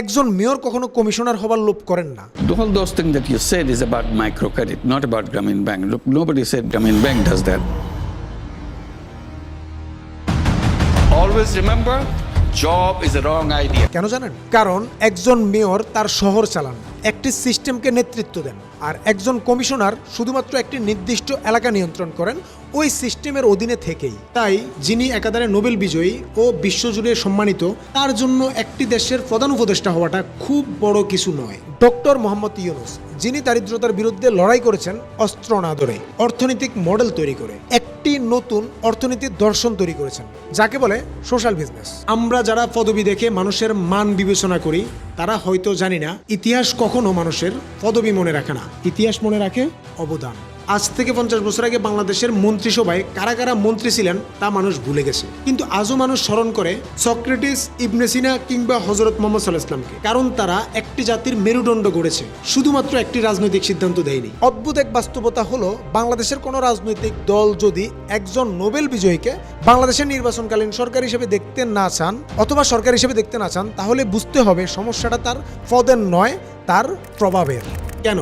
একজন মেয়র কখনো কমিশনার হবার লোভ করেন না। All those things that you said is about microcredit, not about Grameen Bank. Look, nobody said Grameen Bank does that. Always remember, job is a wrong idea. কেন জানেন? কারণ একজন মেয়র তার শহর চালান, একটি সিস্টেমকে নেতৃত্ব দেন, আর একজন কমিশনার শুধুমাত্র একটি নির্দিষ্ট এলাকা নিয়ন্ত্রণ করেন ওই সিস্টেমের অধীনে থেকেই। তাই যিনি একাধারে নোবেল বিজয়ী ও বিশ্বজুড়ে সম্মানিত, তার জন্য একটি দেশের প্রধান উপদেষ্টা হওয়াটা খুব বড় কিছু নয়। ডক্টর মোহাম্মদ ইউনূস, যিনি দারিদ্রতার বিরুদ্ধে লড়াই করেছেন অস্ত্র না ধরে, অর্থনৈতিক মডেল তৈরি করে একটি নতুন অর্থনীতির দর্শন তৈরি করেছেন, যাকে বলে সোশ্যাল বিজনেস। আমরা যারা পদবি দেখে মানুষের মান বিবেচনা করি, তারা হয়তো জানি না ইতিহাস কখনো মানুষের পদবি মনে রাখে না, ইতিহাস মনে রাখে অবদান। আজ থেকে 50 বছর আগে বাংলাদেশের মন্ত্রিসভায় কারা কারা মন্ত্রী ছিলেন তা মানুষ ভুলে গেছে, কিন্তু আজও মানুষ স্মরণ করে সক্রেটিস, ইবনে সিনা কিংবা হযরত মুহাম্মদ সাল্লাল্লাহু আলাইহি ওয়াসাল্লামকে, কারণ তারা একটি জাতির মেরুদণ্ড গড়েছে, শুধুমাত্র একটি রাজনৈতিক সিদ্ধান্ত দেয়নি। অদ্ভুত এক বাস্তবতা হলো, বাংলাদেশের কোনো রাজনৈতিক দল যদি একজন নোবেল বিজয়ীকে বাংলাদেশের নির্বাচনকালীন সরকার হিসেবে দেখতে না চান অথবা সরকার হিসেবে দেখতে না চান, তাহলে বুঝতে হবে সমস্যাটা তার পদের নয়, তার প্রভাবের। কেন?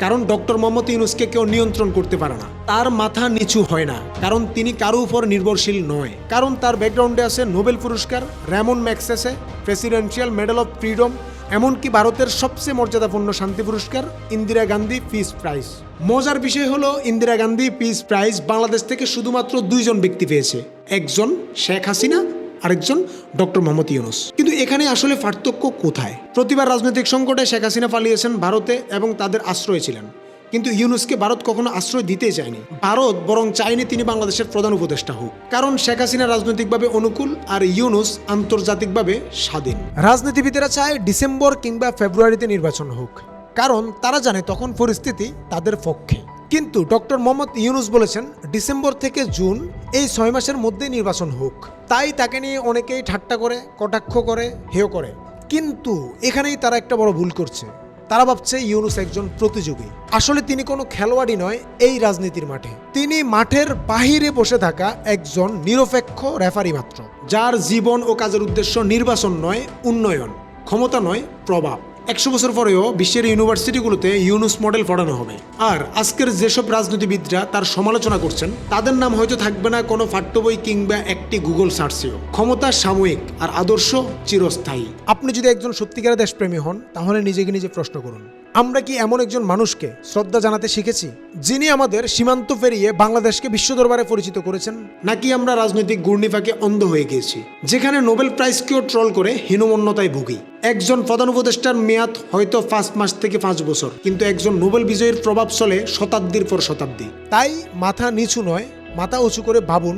কারণ ডক্টর মোহাম্মদ ইউনূসকে কেউ নিয়ন্ত্রণ করতে পারে না, তার মাথা নিচু হয় না, কারণ তিনি কারো উপর নির্ভরশীল নয়, কারণ তার ব্যাকগ্রাউন্ডে আছে নোবেল পুরস্কার, Ramon Magsaysay presidential medal of freedom, এমনকি ভারতের সবচেয়ে মর্যাদাপূর্ণ শান্তি পুরস্কার ইন্দিরা গান্ধী পিস প্রাইজ। মজার বিষয় হলো, ইন্দিরা গান্ধী পিস প্রাইজ বাংলাদেশ থেকে শুধুমাত্র 2 জন ব্যক্তি পেয়েছে, একজন শেখ হাসিনা, আরেকজন ডক্টর মোহাম্মদ ইউনূস। কিন্তু এখানে আসলে পার্থক্য কোথায়? প্রতিবার রাজনৈতিক সংকটে শেখ হাসিনা পালিয়েছেন ভারতে এবং তাদের আশ্রয় ছিলেন, কিন্তু ইউনূসকে ভারত কখনো আশ্রয় দিতেই চায়নি। ভারত বরং চায়নি তিনি বাংলাদেশের প্রধান উপদেষ্টা হোক, কারণ শেখ হাসিনা রাজনৈতিকভাবে অনুকূল আর ইউনূস আন্তর্জাতিকভাবে স্বাধীন। রাজনীতিবিদেরা চায় ডিসেম্বর কিংবা ফেব্রুয়ারিতে নির্বাচন হোক, কারণ তারা জানে তখন পরিস্থিতি তাদের পক্ষে। কিন্তু ডক্টর মোহাম্মদ ইউনূস বলেছেন ডিসেম্বর থেকে জুন, এই 6 মাসের মধ্যে নির্বাচন হোক। তাই তাকে নিয়ে অনেকেই ঠাট্টা করে, কটাক্ষ করে, হেয় করে। কিন্তু এখানেই তারা একটা বড় ভুল করছে। তারা ভাবছে ইউনূস একজন প্রতিযোগী। আসলে তিনি কোনো খেলোয়াড়ই নয় এই রাজনীতির মাঠে, তিনি মাঠের বাহিরে বসে থাকা একজন নিরপেক্ষ রেফারি মাত্র, যার জীবন ও কাজের উদ্দেশ্য নির্বাচন নয়, উন্নয়ন, ক্ষমতা নয়, প্রভাব। 100 বছর পরেও বিশ্বের ইউনিভার্সিটিগুলোতে ইউনূস মডেল পড়ানো হবে। আর আজকের যেসব রাজনীতিবিদরা তার সমালোচনা করছেন, তাদের নাম হয়তো থাকবে না কোনো পাঠ্য বই কিংবা একটি গুগল সার্চেও। ক্ষমতা সাময়িক আর আদর্শ চিরস্থায়ী। আপনি যদি একজন সত্যিকারের দেশপ্রেমী হন, তাহলে নিজেকে নিজে প্রশ্ন করুন, আমরা কি এমন একজন মানুষকে শ্রদ্ধা জানাতে শিখেছি, যিনি আমাদের সীমান্ত পেরিয়ে বাংলাদেশকে বিশ্ব দরবারে পরিচিত করেছেন? নাকি আমরা রাজনৈতিক ঘূর্ণিপাকে অন্ধ হয়ে গিয়েছি, যেখানে নোবেল প্রাইজকেও ট্রল করে হীনমন্যতায় ভুগি? একজন প্রধান উপদেষ্টার মেয়াদ হয়তো 5 মাস থেকে 5 বছর, কিন্তু একজন নোবেল বিজয়ীর প্রভাব চলে শতাব্দীর পর শতাব্দী। তাই মাথা নিচু নয়, মাথা উঁচু করে ভাবুন,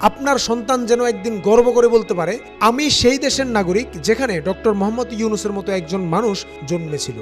আপনার সন্তান যেন একদিন গর্ব করে বলতে পারে, আমি সেই দেশের নাগরিক যেখানে ডক্টর মোহাম্মদ ইউনূসের মতো একজন মানুষ জন্মেছিল।